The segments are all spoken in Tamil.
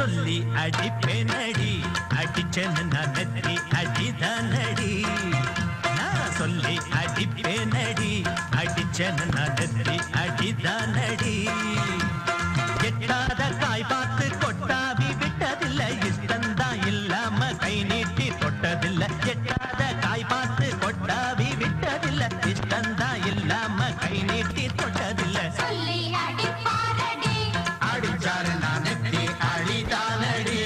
சொல்லி அடிப்பேனடி அடிச்சேன்னு நான் நெத்தி அடிதானடி நான் சொல்லி அடிப்பேனடி அடிச்சேன்னு நான் நெத்தி அடிதானடி எட்டாத காய் பார்த்து கொட்டாவி விட்டதில்லை இஷ்டந்தான் இல்லாம கை நீட்டி தொட்டதில்லை எட்டாத காய் பார்த்து கொட்டாவி விட்டதில்லை இஷ்டந்தான் இல்லாம கை நீட்டி தொட்டதில்லை சொல்லி அடிப்பாரடி அடிச்சாரு நான் நெத்தி அடிதானடி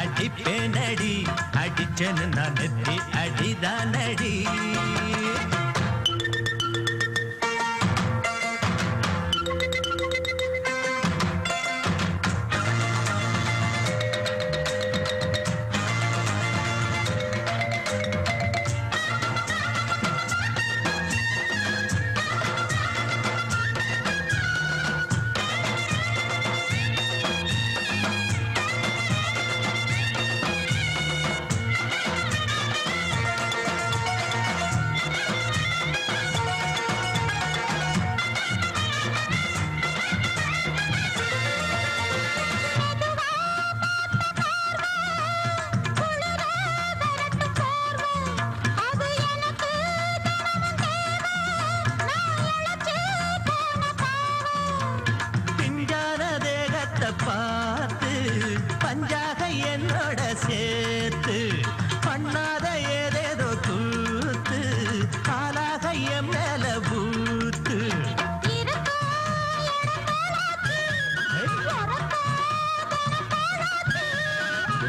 அடிப்பேனடி அடிச்சேன்னு நான் நெத்தி அடிதானடி பார்த்து பஞ்சாக என்னோட சேர்த்து பண்ணாத ஏதேதோ கூத்து காலாக என் மேல பூத்து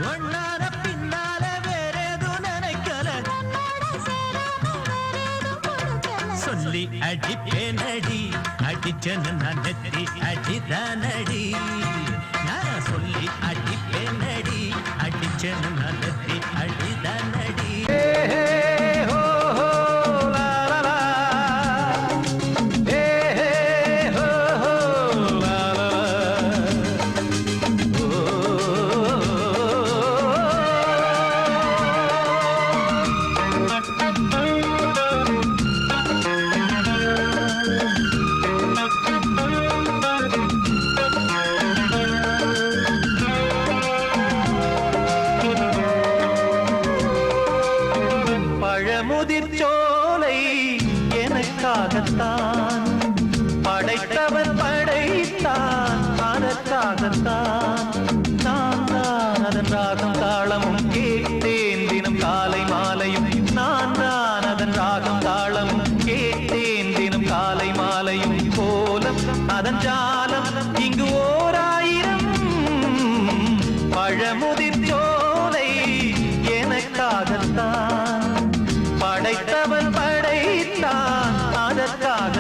ஒன்னார பின்னால வேறேதும் நினைக்கல சொல்லி அடிப்பேனடி அடிச்சேன்னு நான் நெத்தி அடிதானடி நான் சொல்லி அடிப்பேனடி அடிச்சேன்னு நான் நெத்தி அடிதானடி முதிர்ச்சோலை எனக்காகத்தான் படைத்தவன் படைத்தான் அதற்காகத்தான் நான் தான் அதன் ராகம் தாளமும் கேட்டேன் தினம் காலை மாலையும் நான் தான் அதன் ராகம் தாளமும் கேட்டேன் தினம் காலை மாலையும் கோலம் அதன் ஜாலம் இங்கு ஓராயிரம் பழமுதிர்ச்சோலை எனக்காகத்தான் படைத்தவன் படைத்தான் அதற்காக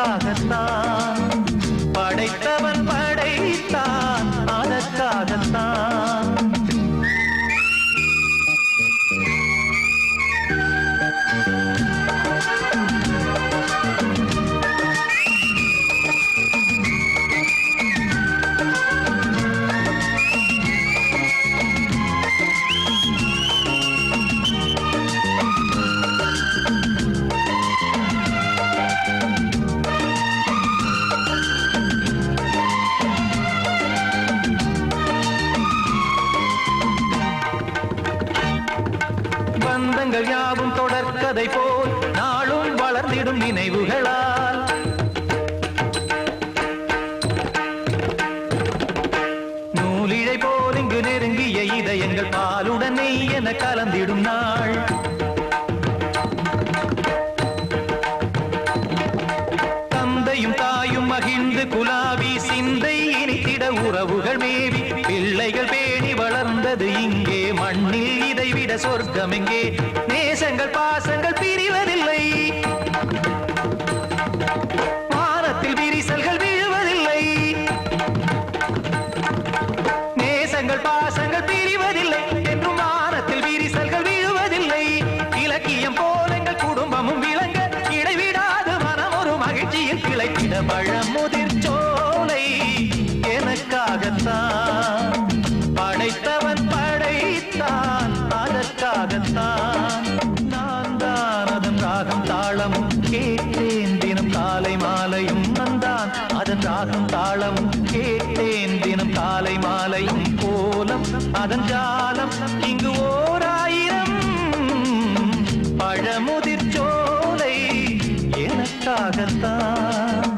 எனக்காகத்தான் படைத்தவன் படைத்தான் அதற்காகத்தான். பந்தங்கள் யாவும் தொடர்கதை போல் நாளும் வளர்ந்திடும் நினைவுகளால் நூலிழை போல் இங்கு நெருங்கிய இதயங்கள் பாலுடன் நெய் என கலந்திடும் நாள். தந்தையும் தாயும் மகிழ்ந்து குலாவி சிந்தை இனித்திட உறவுகள் மேவி பிள்ளைகள் பேணி வளர்ந்தது இங்கே மண்ணில் இதைவிட சொர்க்கம் எங்கே. நேசங்கள் பாசங்கள் பிரிவதில்லை வானத்தில் விரிசல்கள் விழுவதில்லை. நேசங்கள் பாசங்கள் பிரிவதில்லை என்றும் வானத்தில் விரிசல்கள் விழுவதில்லை. இலக்கியம் போல எங்கள் குடும்பமும் விளங்க இடைவிடாது மனம் ஒரு மகிழ்ச்சியில் கிளைத்திட பழமுதிர் சோலை எனக்காகத்தான் படைத்தவன் படைத்தான் அதற்காகத்தான். நான் தான் அதன் ராகம் தாளமும் கேட்டேன் தினம் காலை மாலையும் வந்தான் அதன் ராகம் தாளமும் கேட்டேன் தினம் காலை மாலையும் கோலம் அதன் ஜாலம் இங்கு ஓர் ஆயிரம் பழமுதிர் சோலை எனக்காகத்தான்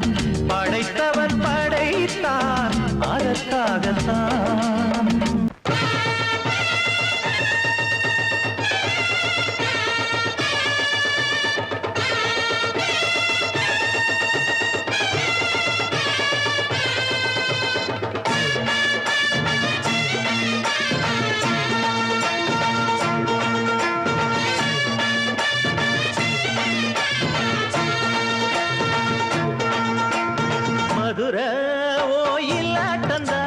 படைத்தவன் படைத்தான் அதற்காகத்தான். மதுரை ஓயிலாட்டந்தா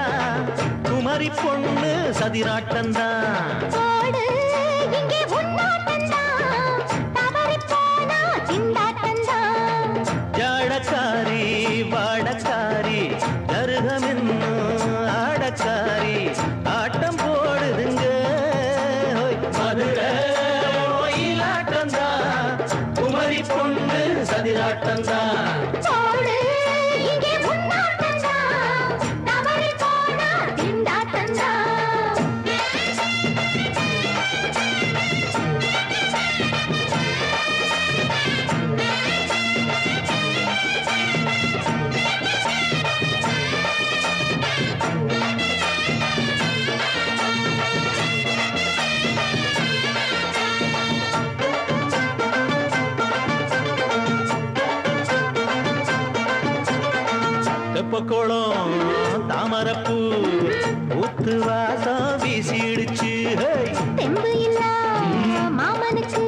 குமரி பொண்ணு சதிராட்டந்தா. போடு இங்கே உன்னாட்டந்தா தவறி போனா திண்டாட்டந்தா. ஜாடக்காரி வாடக்காரி கருகமென்னு ஆடக்காரி ஆட்டம் போடுதுங்க. மதுரை ஓயிலாட்டந்தா குமரி பொண்ணு சதிராட்டந்தா. போடு இங்கே உன்னாட்டந்தா தவறி போனா திண்டாட்டந்தா. தெப்பக்குளம் தாமரப்பூ ஊத்து வாசம் வீசிடுச்சு. தெம்பு இல்ல மாமனுக்கு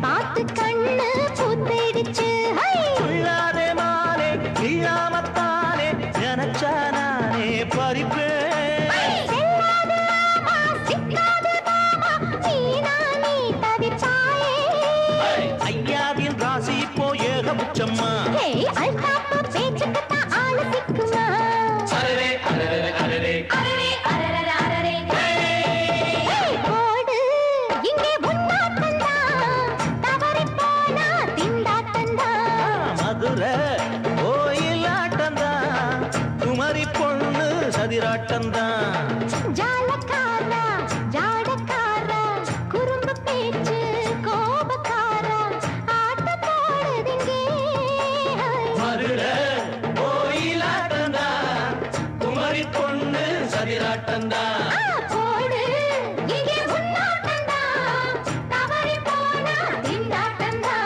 பார்த்து கண்ணு பூத்திடுச்சு. உள்ளாதே மாலே இல்லாமத்தானே நினைச்சா நானே பறிப்பேன். செல்லாது மாமா சிக்காது மாமா நீ தவிப்பாயே. ஐயாவின் ராசி இப்போ ஏகபட்சம்மா. அல்தாப்பா பேச்சுக்குத்தான் ஆளு சிக்குமா. அரரே அரரே அரரே அரரே அரரே அரரே போடு இங்கே உன்னாட்டந்தா தவறி போனா திண்டாட்டந்தா. மதுரை ஓயிலாட்டந்தா குமரி பொண்ணு சதிராட்டந்தா. ஜாலக்காரா ஜாடக்காரா குறும்பு பேச்சு கோபக்காரா ஆட்ட போடுதிங்கே. மதுரை ஓயிலாட்டந்தா குமரி பொண்ணு சதிராட்டந்தா. போடு இங்கே உன்னாட்டந்தா தவறி போனா திண்டாட்டந்தா.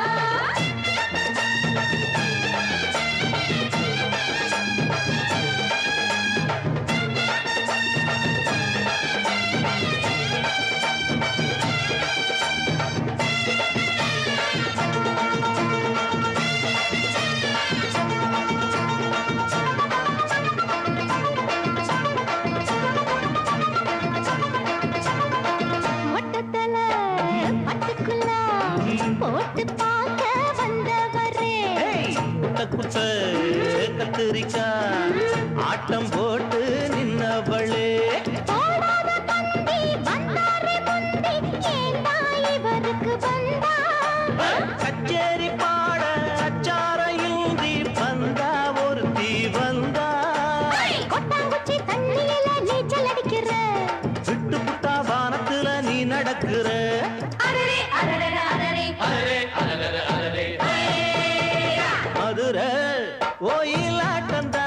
குட்ட கத்திரிக்கா ஆட்டம் போட்டு நின்னவளே போடாத பந்தி வந்தாரே முந்தி ஏண்டா இவருக்கு வந்தா கச்சேரி பாட அச்சார இந்தி வந்தா ஒருத்தி வந்தா கொட்டாங்குச்சி தண்ணியில நீச்சல் அடிக்கிற விட்டு புட்டா வானத்துல நீ நடக்கிற அரரே அரரே அரரே அரே அரே அரே மதுரை கோயிலாட்டந்தா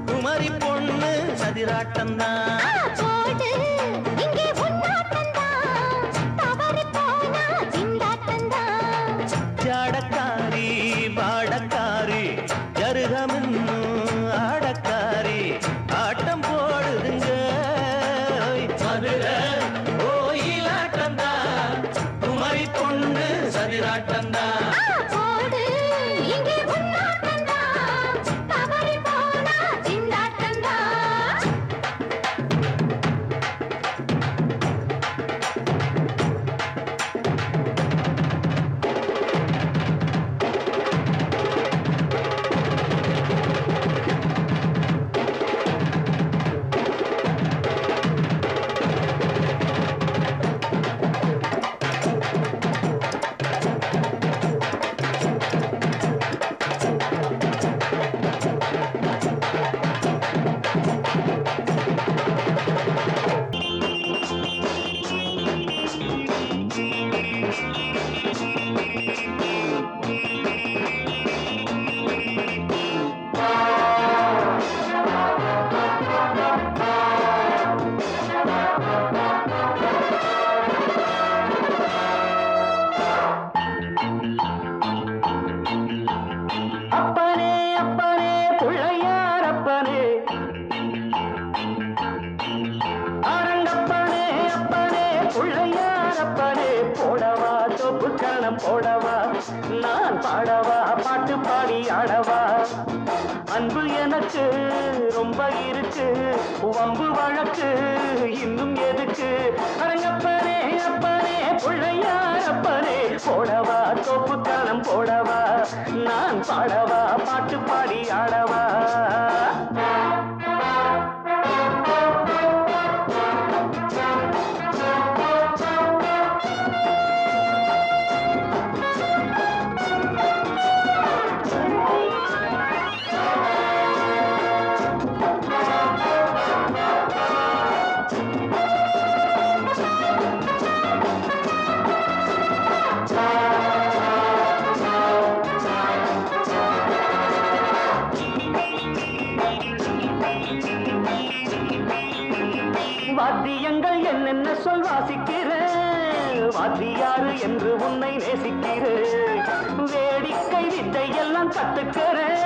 குமரி பொண்ணு சதிராட்டந்தா போடு இங்கே உன்னாட்டந்தா தவறி போனா திண்டாட்டந்தா ஜாடக்காரி பாடக்காரி ஜருகமின்னு ஆடக்காரி ஆட்டம் போடுதுங்க மதுரை கோயிலாட்டந்தா குமரி பொண்ணு சதிராட்டந்தா போடு இங்கே உன்னாட்டந்தா தவறி போனா திண்டாட்டந்தா அப்பனே அப்பனே பிள்ளையார் அப்பனே அரங்கப்பனே அப்பனே பிள்ளையார் அப்பனே போடவா தொப்பு கரணம் போடவா நான் பாடவா பாட்டு பாடி ஆடவா அன்பு எனக்கு ரொம்ப இருக்கு வம்பு வழக்கு இன்னும் எதுக்கு அரங்கப்பனே அப்பனே பிள்ளையார் அப்பனே போடவா தொப்பு கரணம் போடவா நான் பாடவா பாட்டு பாடி ஆடவா வாத்தியங்கள் என்னென்ன சொல் வாசிக்கிறேன் வாத்தியாரு என்று உன்னை நேசிக்கிறேன் வேடிக்கை வித்தை எல்லாம் கத்துக்கிறேன்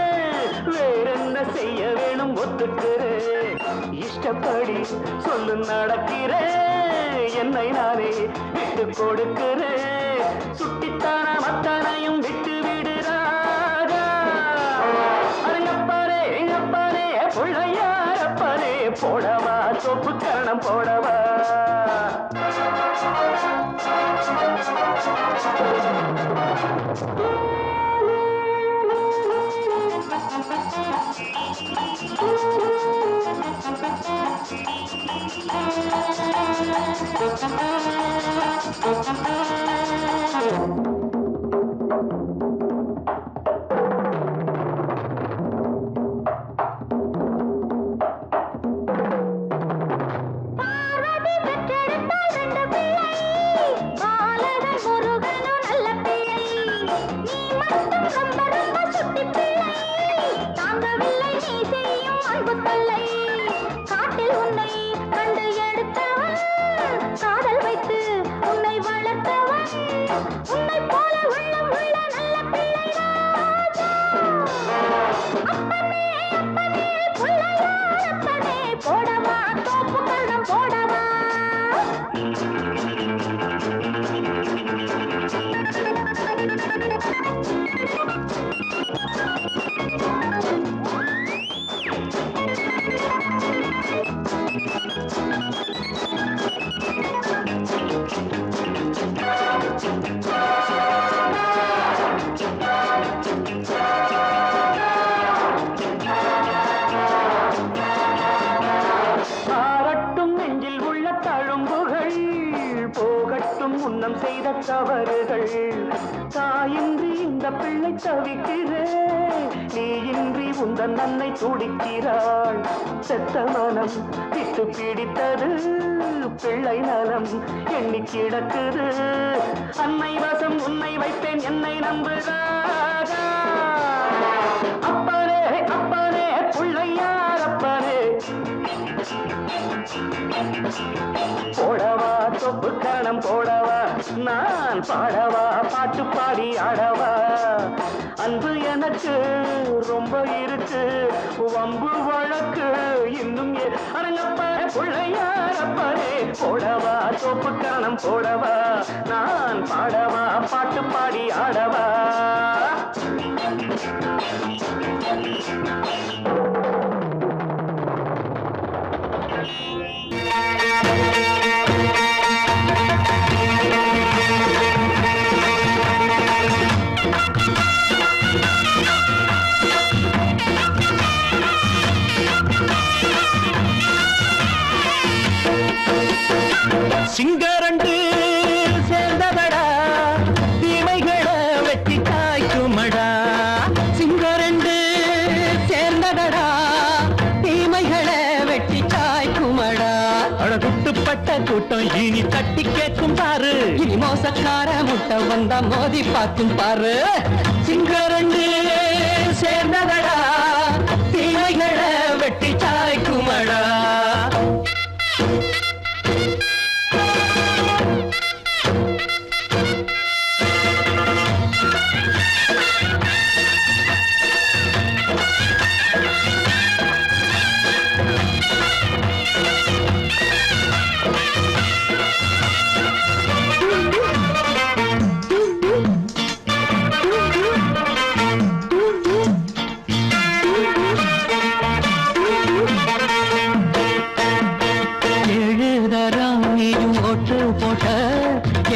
வேறென்ன செய்ய வேணும் ஒத்துக்கிறேன் இஷ்டப்படி சொல்லு நடக்கிறேன் என்னை நானே விட்டு கொடுக்கிறேன் சுட்டித்தான மத்தனையும் விட்டு விடுறாரா அரங்கப்பாரே எங்கப்பாரே பிள்ளையாரப்பரே போடவா சொப்பு கரணம் போடவா பார்வதி பெற்றெடுத்தாள் ரெண்டு பிள்ளை பாலகன் முருகனும் நல்ல பிள்ளை நீ பிள்ளை தவிக்கிறேன், நீ இன்றி உந்தன் அன்னை துடிக்கிறாள். செத்த மனம் விட்டு பிடித்தது, பிள்ளை நலம் எண்ணி கிடக்குது. அன்னை வசம் உன்னை வைப்பேன், என்னை நம்புகிறாரா? அப்பனே அப்பனே பிள்ளையார் அப்பனே, போடவா தொப்பு கரணம் போடவா, நான் பாடவா பாட்டு பாடி ஆடவா. அன்பு எனக்கு ரொம்ப இருக்கு, வம்பு வழக்கு இன்னும் அரங்கப்ப பிள்ளையாரப்பனே. போடவா தொப்பு கரணம் போடவா, நான் பாடவா பாட்டு பாடி ஆடவா. சிங்கரண்டு சேர்ந்ததடா, தீமைகளை வெட்டி காய்க்குமடா. சிங்கரண்டு சேர்ந்ததடா, தீமைகளை வெட்டி காய்க்குமடா. அழகுட்டுப்பட்ட கூட்டம் இனி தட்டி கேட்கும் பாரு, இனி மோசக்கார முட்டை வந்தா மோதி பார்க்கும் பாரு. சிங்கரண்டு சேர்ந்ததடா, தீமைகளை வெட்டி காய்க்குமடா.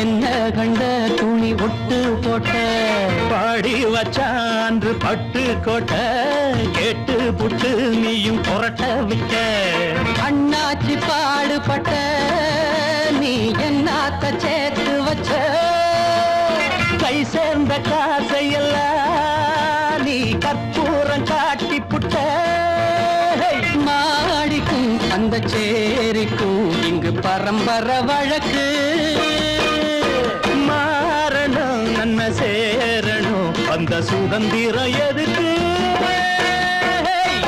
என்ன கண்ட துணி ஒட்டு போட்ட, பாடி வச்சான்று பட்டு கோட்ட, கேட்டு புட்டு நீயும் புரட்ட விட்ட. அண்ணாச்சி பாடுபட்ட, நீ என்னாத்த சேர்த்து வச்ச. கை சேர்ந்த காசையெல்லாம் நீ கற்பூரம் காட்டி புட்ட. மாடிக்கும் அந்த சேரிக்கும் இங்கு பரம்பரை வழக்கு. மாறணும் நன்மை சேரணும், அந்த சுதந்திரம் எதுக்கு?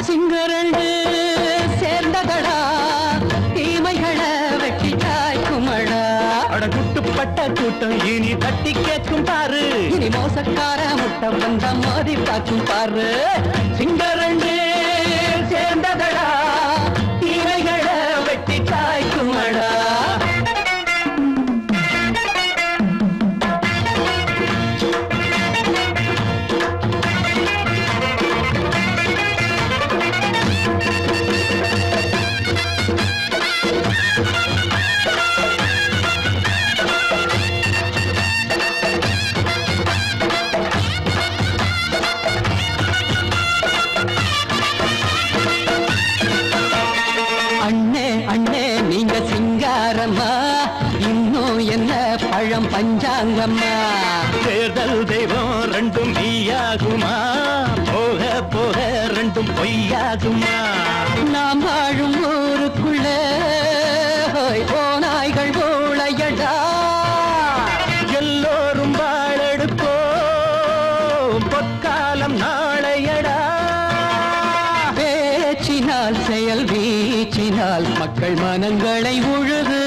சிங்கரண்டு சேர்ந்ததடா, தீமைகளை வெட்டி காய்க்குமடா. அடகுட்டுப்பட்ட கூட்டம் இனி தட்டி கேட்கும் பாரு, இனி மோசக்கார முட்டை வந்த மோதி பார்க்கும் பாரு. சிங்கரண்டு சேர்ந்ததடா, தீமைகளை வெட்டி காய்க்குமடா. பழம் பஞ்சாங்கம்மா. தேர்தல் தெய்வம் ரெண்டும் மெய்யாகுமா, போக போக ரெண்டும் பொய்யாகுமா. நாம் வாழும் ஊருக்குள்ள ஓநாய்கள் ஊழையடா. எல்லோரும் வாழெடுப்போ, பொற்காலம் நாளையடா. பேச்சினால் செயல் வீச்சினால் மக்கள் மனங்களை உழுது.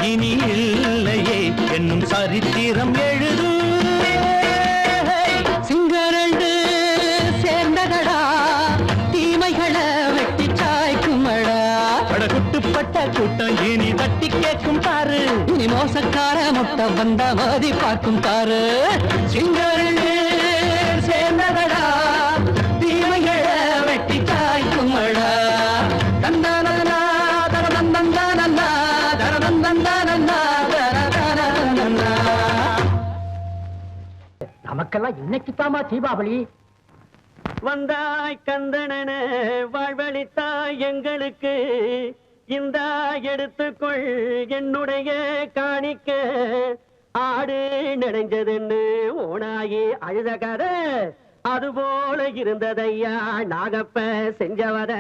இனி இல்லையே என்னும் சரித்திரம் எழுது. சிங்கரண்டு சேர்ந்ததடா, தீமைகளை வெட்டி சாய்க்குமடா. அடகுட்டுப்பட்ட கூட்டம் இனி தட்டி கேட்கும் பாரு, இனி மோசக்கார முட்டை வந்த மோதி பார்க்கும் பாரு. சிங்கரண்டு சேர்ந்ததடா, தீமைகளை வெட்டி காய்க்குமடா. தந்தானா தரதந்தந்தானா நமக்கெல்லாம் இன்னைக்குத்தாமா தீபாவளி. வந்தாய் கந்தனன வாழ்வழித்தாய் எங்களுக்கு, இந்த எடுத்துக்கொள் என்னுடைய காணிக்க. ஆடு நினைஞ்சதுன்னு ஓனாயி அழுத கதை அதுபோல இருந்ததையா நாகப்ப செஞ்சவர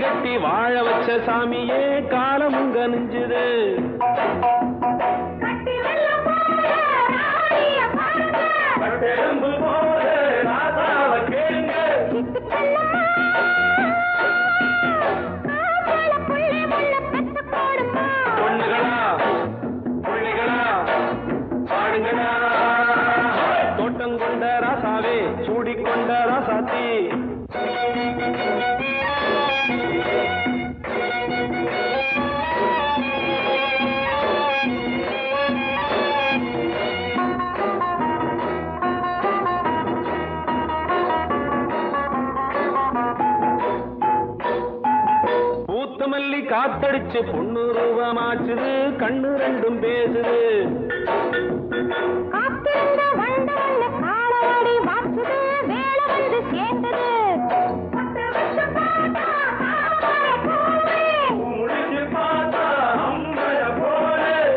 கட்டி வாழ வச்ச சாமியே காலமும் கனிஞ்சுது. கட்டெலும்பு போல ராசாவ கேளுங்க. பொண்ணுகளா புள்ளிகளா பாடுங்களா. தோட்டம் கொண்ட ராசாவே சூடிக்கொண்ட ராசாத்தி. பூத்தமல்லி காத்தடிச்சு பொண்ணு ரூபமாச்சுது. கண்ணு ரெண்டும் பேசுது.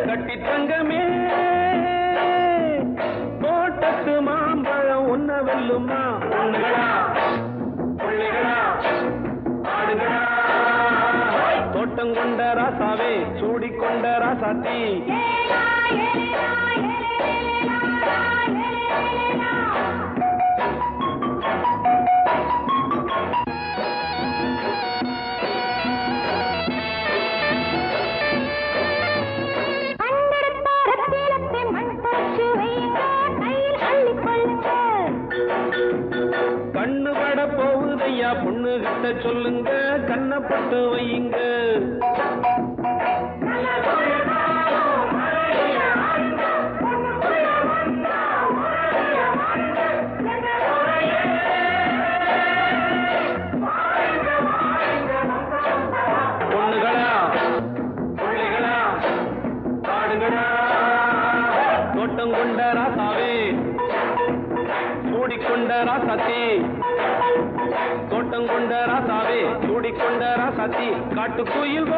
கட்டி தங்கமே தோட்டத்து மாம்பழம் ஒன்ன வெல்லுமா. பொண்ணுகளா புள்ளிகளா ஆடுகளா. தோட்டம் கொண்ட ராசாவே சூடிக்கொண்ட ராசாத்தி. கண்ணு பட போகுதையா பொண்ணு கிட்ட சொல்லுங்க. கண்ணப்பட்டு வையுங்க. பொண்ணுகளா புள்ளிகளா பாடுங்களா. தோட்டம் கொண்ட ராசாவே சூடிக்கொண்ட ராசாத்தி. தோட்டம் கொண்ட ராசாவே சூடிக்கொண்ட ராசாத்தி. காட்டுக்குயில்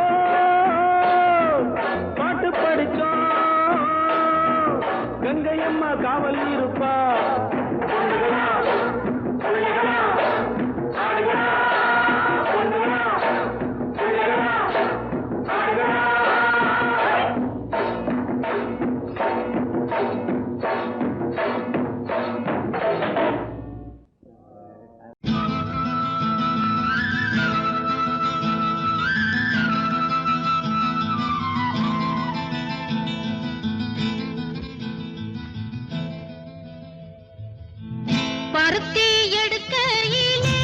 பாட்டு படிச்சோம். கங்கையம்மா காவல் இருப்பா. பொண்ணுகளா புள்ளிகளா ஆடுகளா. பொண்ணுகளா புள்ளிகளா ஆடுகளா. பருத்தி எடுக்கையிலே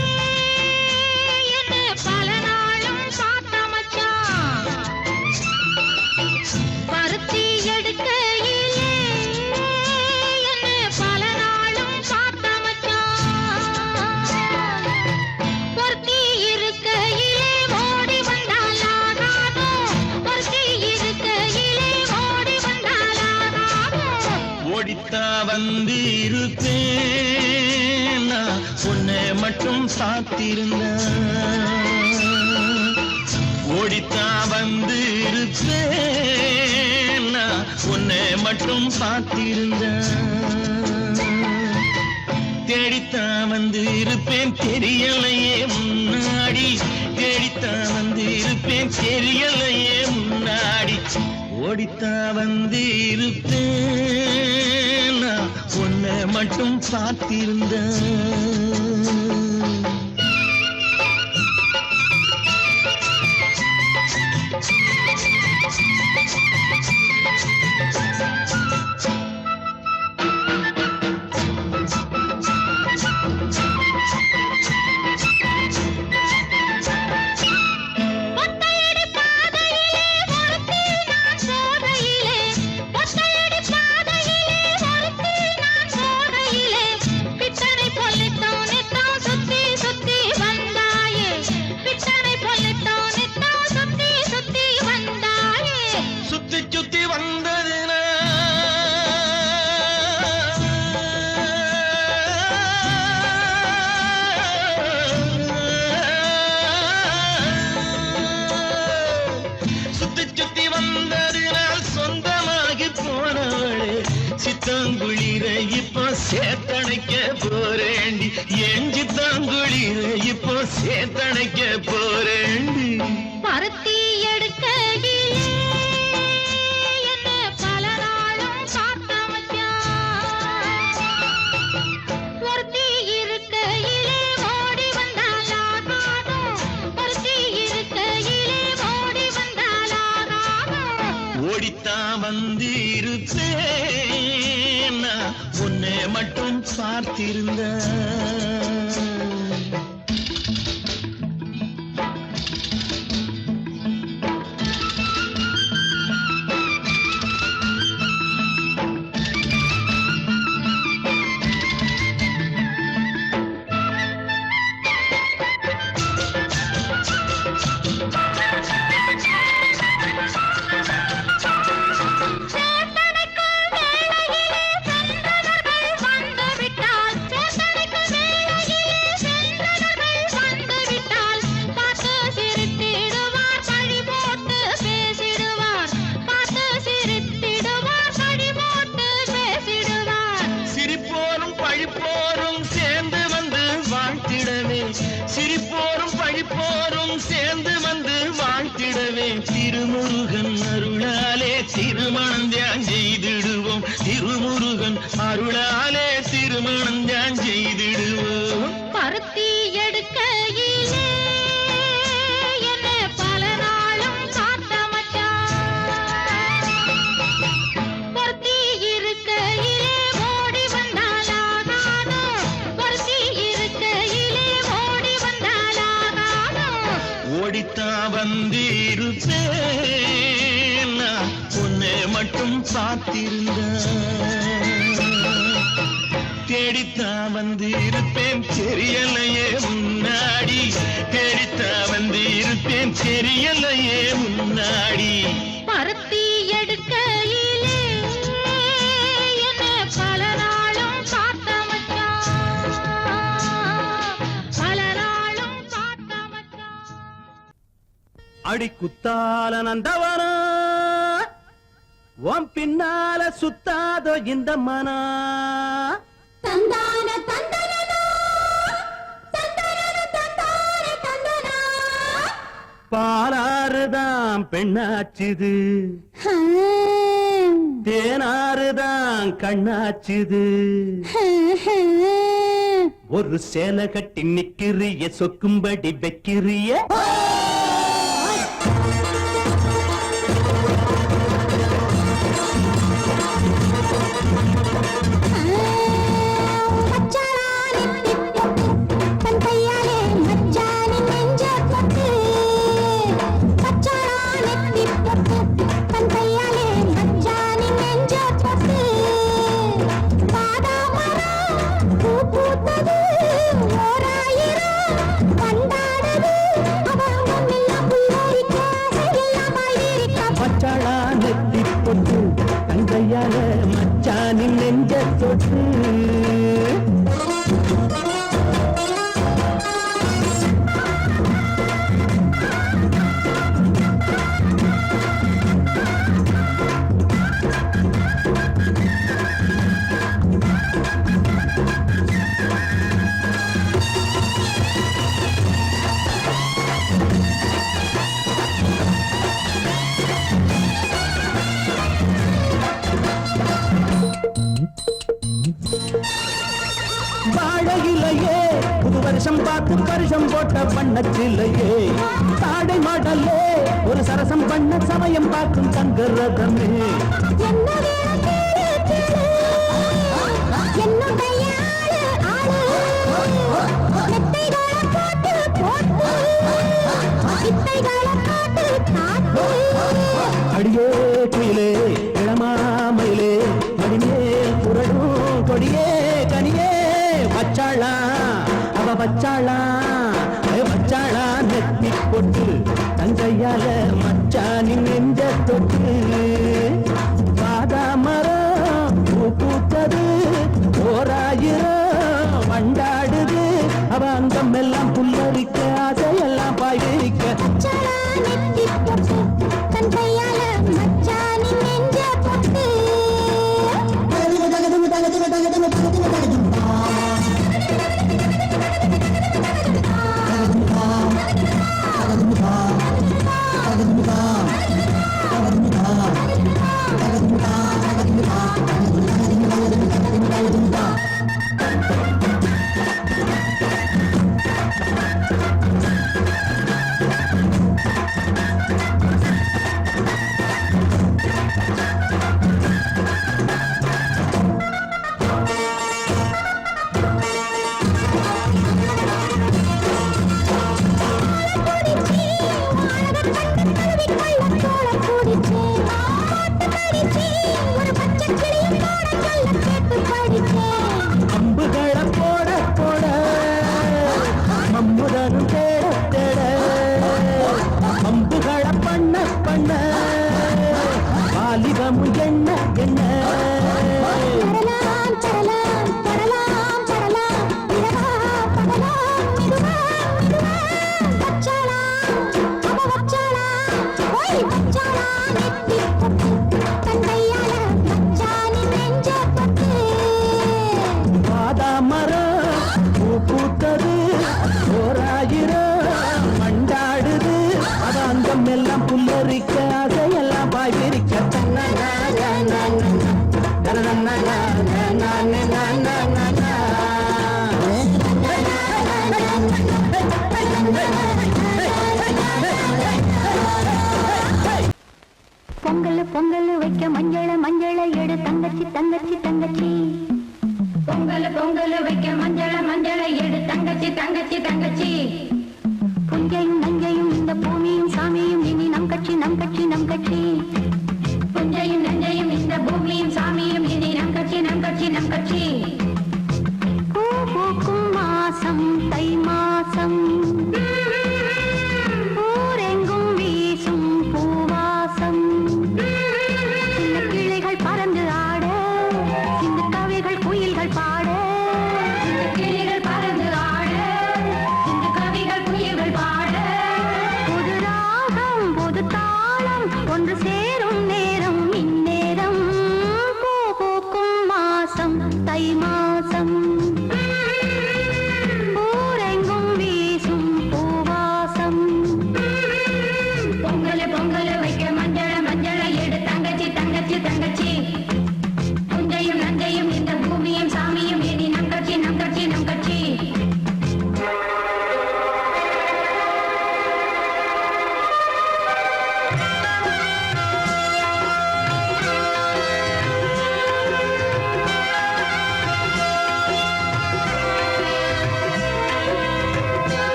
என்ன பல நாளும் பார்த்த மச்சான். பருத்தி எடுக்கையிலே என்ன பல நாளும் பார்த்த மச்சான். பொருத்தி இருக்கையிலே ஓடி வந்தால் ஆகாதோ. பொருத்தி இருக்கையிலே ஓடி வந்தால் ஆகாதோ. ஓடித்தா வந்து இருப்பேன் உன்னை மட்டும் சாத்திருந்த. ஓடித்தா வந்து இருப்பேன் உன்னை மட்டும் பார்த்திருந்த. தேடித்தான் வந்து இருப்பேன் தெரியலையே முன்னாடி. தேடித்தான் வந்து இருப்பேன் தெரியலையே முன்னாடி. ஓடித்தான் வந்து இருப்பேன் உன்னை மட்டும் பார்த்திருந்த. சித்தங்குளிர இப்போ சேத்தணைக்க போறேண்டி எஞ்சி தாங்குளிர இப்போ சேத்தணைக்க போறேண்டி பருத்தி எடுக்கையிலே என்ன பல நாளும் காத்த மச்சான். ஒருத்தி இருக்கையிலே ஓடி வந்தாலாகாதோ, ஒருத்தி இருக்கையிலே ஓடி வந்தாலாகாதோ. ஓடித்தான் வந்திருப்பேன் நான் உன்னை மட்டும் பார்த்திருந்த சேத்தனைக்குள் வேளையிலே சென்றவர்கள் வந்துவிட்டால், சேத்தனைக்குள் வேளையிலே சென்றவர்கள் வந்துவிட்டால், பார்த்து சிரித்திடுவார், பழி போட்டு பேசிடுவார். பார்த்து சிரித்திடுவார், பழி போட்டு பேசிடுவார். சிரிப்போரும் பழிப்போரும் சேர்ந்து வந்து வாழ்த்திடவே சிரிப்போரும் பழிப்போரும் சேர்ந்து வந்து வாழ்த்திடவே திருமுருகன் அருளாலே திருமணம் தியான் செய்திடுவோம் திருமுருகன் அருளாலே திருமணம் தியான் செய்திடுவோம் பருத்தி எடுக்கையிலே என்ன பல நாளும் காத்த மச்சான். ஒருத்தி இருக்கையிலே ஓடி வந்தாலாகாதோ, ஒருத்தி இருக்கையிலே ஓடி வந்தாலாகாதோ. ஓடித்தான் வந்திருப்பேன் நான் உன்னை மட்டும் பார்த்திருந்த தேடித்தான் வந்திருப்பேன் தெரியலையே முன்னாடி தேடித்தான் வந்திருப்பேன் தெரியலையே முன்னாடி பருத்தி எடுக்கையிலே என்ன பல நாளும் காத்த மச்சான். பல நாளும் காத்த மச்சான். அடி குத்தால நந்தவனா உன் பின்னால சுத்தாதோ இந்த மனா தந்தான தந்தனனா, தந்தனன தந்தான தந்தனா. பாலாறுதான் பெண்ணாச்சுது தேனாறுதான் கண்ணாச்சுது ஒரு சேலை கட்டி நிக்கிறிய சொக்கும்படி வைக்கிறிய பச்சாளா நெத்தி பொட்டு தங்கையால மச்சானின் நெஞ்ச தொட்டு வாழையிலையே புது வருஷம் பார்த்து வருஷம் போட்ட வண்ணச்சிலையே தாடை மாடலே ஒரு சரசம் பண்ண சமயம் பார்க்கும் தங்கரதமே அடியே குயிலே இளமாமயிலே மடிமேல் புரடும் கொடியே கனியே வச்சாளா அவ வச்சாளா வச்சாளா நெத்தி பொட்டு தங்கையால மச்சானின் நெஞ்ச தொட்டு பாதாமரம் பூ பூத்தது ஓராயிரம் வண்டாடுது அவ அங்கம் எல்லாம் புல்லரிக்க ஆசையெல்லாம் பாய்விரிக்க கையால மச்சானின் நெஞ்ச தொட்டு வச்சாளா ஓய் வச்சாளா நெத்தி பொட்டு தந்தையால மச்சானி நெஞ்ச பட்டு வாதாமரம் பூ பூத்தது ஓராயிரம் மண்டாடுது அவ அங்கம் எல்லாம் புல்லரிக்க அதையெல்லாம் பாய்விரிக்க பொங்கல் பொங்கல் வைக்க மஞ்சள மஞ்சள எடு தங்கச்சி தங்கச்சி தங்கச்சி பொங்கல் பொங்கல் வைக்க மஞ்சள மஞ்சள எடு தங்கச்சி தங்கச்சி தங்கச்சி புஞ்சையும் நஞ்சையும் இந்த பூமியும் சாமியும் இனி நம் கட்சி நம் கட்சி நம் கட்சி புஞ்சையும் நஞ்சையும் இந்த பூமியும் சாமியும் இனி நம் கட்சி நம் கட்சி நம் கட்சி பூ பூக்கும் மாசம் தை மாசம் ஊரெங்கும் வீசும் பூவாசம் சின்ன கிளைகள் பறந்து ஆட சின்ன கவிகள் குயில்கள் பாட சின்ன கிளைகள் பறந்து ஆட சின்ன கவிகள் குயில்கள் பாட புது ராகம் புது தாளம் ஒன்று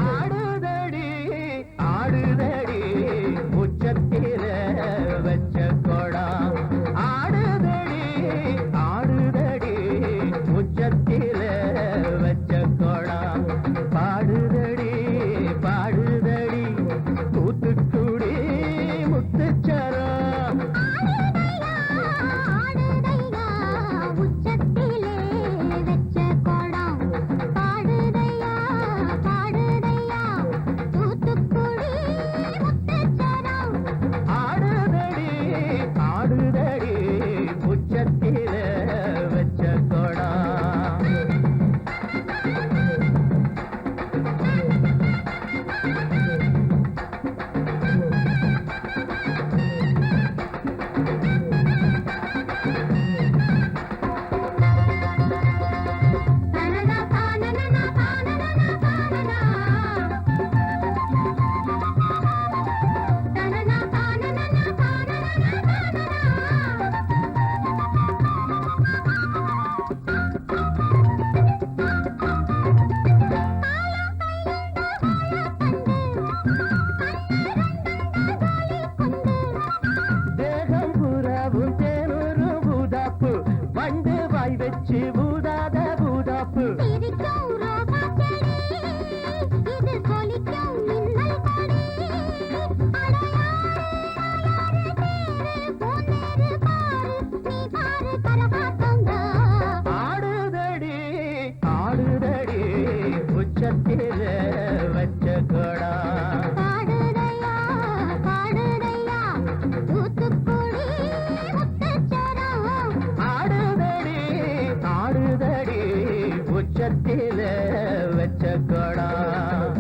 ஆடுதடி ஆடுதடி உச்சத்தில வச்ச கொடம் ஆடுதடி ஆடுதடி உச்சத்தில வச்ச கொடம் பாடுதடி பாடுதடி தூத்துக்குடி முத்துச்சரம் ஆடுதடி ஆடுதடி உச்சத்தில வச்ச கொடம் தேகம் புறவும் தேனூரும் பூதாப்பு வண்டு வாய் வச்சு பூதாத பூதாப்பு ஆடுதடி ஆடுதடி உச்சத்தில வச்ச கொடம் ஆடுதடி ஆடுதடி உச்சத்தில வச்ச கொடம்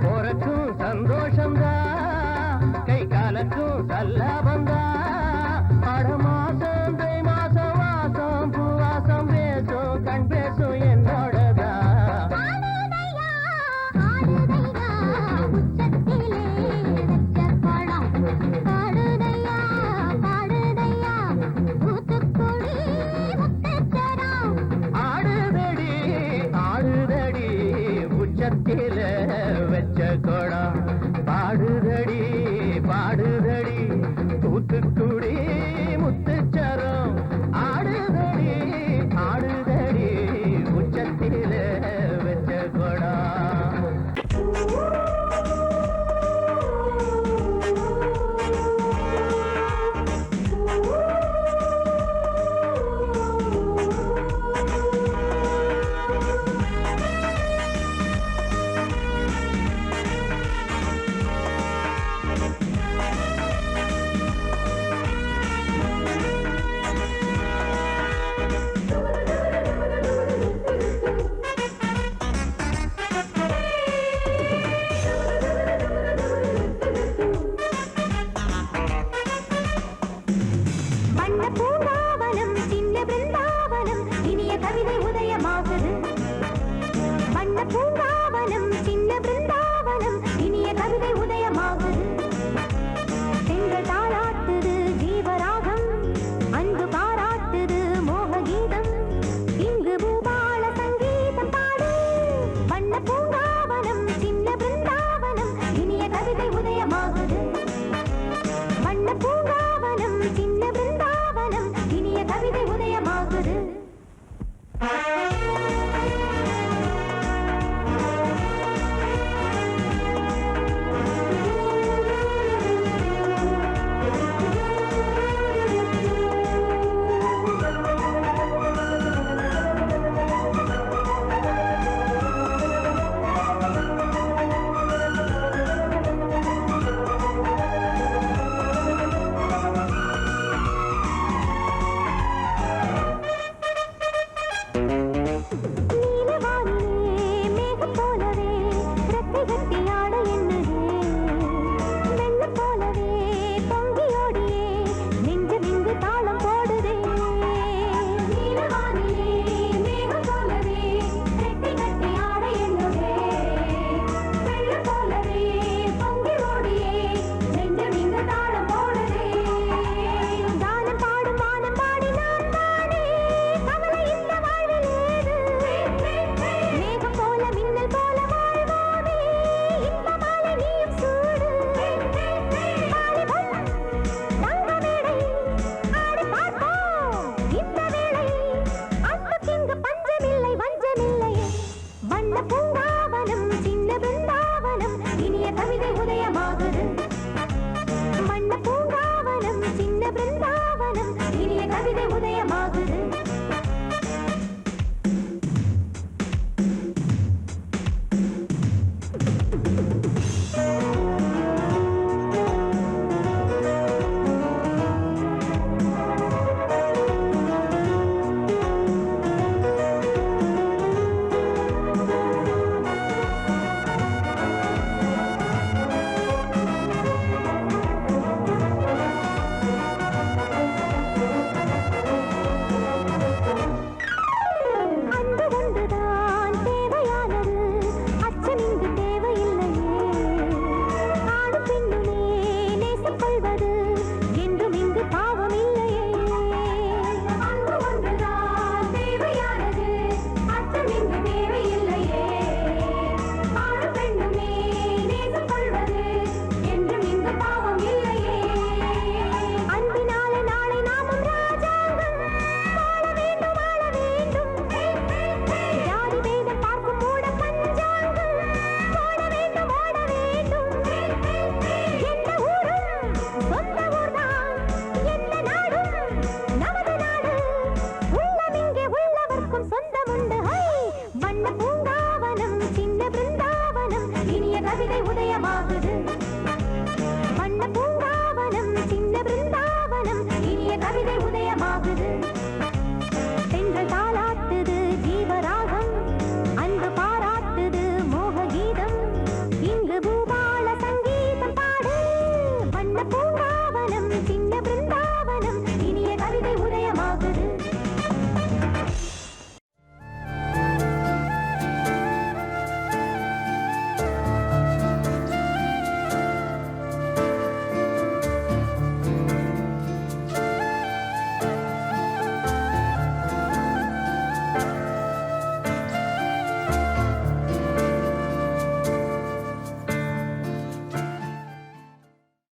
போறக்கும் சந்தோஷம்தான் கை காலக்கும் சல்லாபந்தான் அட மாசம் தை மாசம் வாசம் பூவாசம் பேசும் கண் பேசும் என்னோடதான் ஆடுதடி ஆடுதடி உச்சத்தில வச்ச கொடம்